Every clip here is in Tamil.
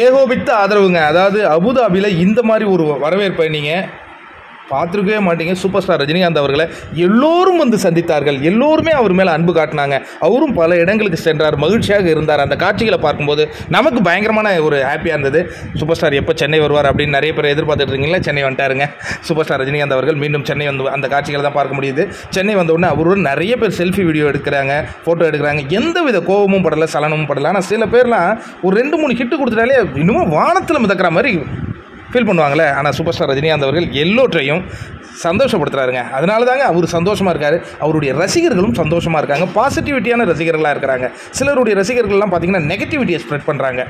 ஏகோபித்த ஆதரவுங்க. அதாவது அபுதாபியில் இந்த மாதிரி ஒரு வரவேற்பை நீங்கள் பார்த்துருக்கவே மாட்டீங்க. சூப்பர் ஸ்டார் ரஜினிகாந்த் அவர்களை எல்லோரும் வந்து சந்தித்தார்கள். எல்லோருமே அவர் மேலே அன்பு காட்டினாங்க. அவரும் பல இடங்களுக்கு சென்றார், மகிழ்ச்சியாக இருந்தார். அந்த காட்சிகளை பார்க்கும்போது நமக்கு பயங்கரமான ஒரு ஹாப்பியாக இருந்தது. சூப்பர் ஸ்டார் எப்போ சென்னை வருவார் அப்படின்னு நிறைய பேர் எதிர்பார்த்துட்டு இருக்கீங்களா? சென்னை வந்துட்டாருங்க. சூப்பர் ஸ்டார் ரஜினிகாந்த் அவர்கள் மீண்டும் சென்னை வந்து அந்த காட்சிகளை தான் பார்க்க முடியுது. சென்னை வந்த உடனே அவரோட நிறைய பேர் செல்ஃபி வீடியோ எடுக்கிறாங்க, ஃபோட்டோ எடுக்கிறாங்க. எந்த வித கோபமும் படலை, சலனமும் படலை. ஆனால் சில பேர்லாம் ஒரு 2-3 ஹிட்டு கொடுத்துட்டாலே இன்னமும் வானத்தில் மிதக்கிற மாதிரி ஃபீல் பண்ணுவாங்களே. ஆனால் சூப்பர் ஸ்டார் ரஜினிகாந்த் அவர்கள் எல்லோற்றையும் சந்தோஷப்படுத்துறாருங்க. அதனால தாங்க அவர் சந்தோஷமாக இருக்கார். அவருடைய ரசிகர்களும் சந்தோஷமாக இருக்காங்க. பாசிட்டிவிட்டியான ரசிகர்களாக இருக்கிறாங்க. சிலருடைய ரசிகர்கள்லாம் பார்த்தீங்கன்னா நெகட்டிவிட்டியை ஸ்ப்ரெட் பண்ணுறாங்க.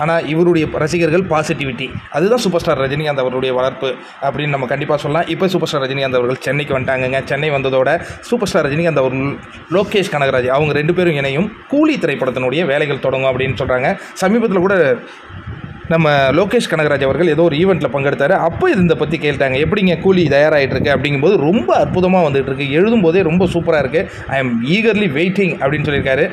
ஆனால் இவருடைய ரசிகர்கள் பாசிட்டிவிட்டி. அதுதான் சூப்பர் ஸ்டார் ரஜினிகாந்த் அவருடைய வளர்ப்பு அப்படின்னு நம்ம கண்டிப்பாக சொல்லலாம். இப்போ சூப்பர் ஸ்டார் ரஜினிகாந்த் அவர்கள் சென்னைக்கு வந்துட்டாங்கங்க. சென்னை வந்ததோட சூப்பர் ஸ்டார் ரஜினிகாந்த் அவர்கள், லோகேஷ் கனகராஜ் அவங்க 2 பேரும் இணையும் கூலி திரைப்படத்தினுடைய வேலைகள் தொடங்கும் அப்படின்னு சொல்கிறாங்க. சமீபத்தில் கூட நம்ம லோகேஷ் கனகராஜ் அவர்கள் ஏதோ ஒரு ஈவெண்ட்டில் பங்கெடுத்தார். அப்போ இதை பற்றி கேட்டாங்க, எப்படிங்க கூலி தயாராகிட்டு இருக்கு அப்படிங்கும்போது ரொம்ப அற்புதமாக வந்துட்டு இருக்கு, எழுதும்போதே ரொம்ப சூப்பராக இருக்குது, ஐ எம் ஈகர்லி வெயிட்டிங் அப்படின்னு சொல்லியிருக்காரு.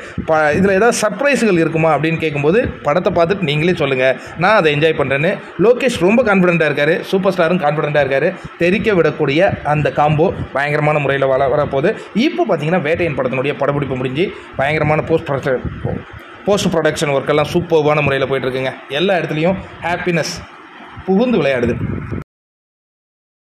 இதில் ஏதாவது சர்ப்ரைஸுகள் இருக்குமா அப்படின்னு கேட்கும்போது படத்தை பார்த்துட்டு நீங்களே சொல்லுங்கள், நான் அதை என்ஜாய் பண்ணுறேன்னு லோகேஷ் ரொம்ப கான்ஃபிடென்ட்டாக இருக்கார். சூப்பர் ஸ்டாரும் கான்ஃபிடென்ட்டாக இருக்கார். தெரிக்க விடக்கூடிய அந்த காம்போ பயங்கரமான முறையில் வரப்போகுது. இப்போ பார்த்தீங்கன்னா வேட்டையன் படத்தினுடைய படப்பிடிப்பு முடிஞ்சு பயங்கரமான போஸ்ட் ப்ரொடக்ஷன் ஒர்க்கெல்லாம் சூப்பர்வான முறையில் போயிட்டுருக்குங்க. எல்லா இடத்துலையும் ஹாப்பினஸ் புகுந்து விளையாடுது.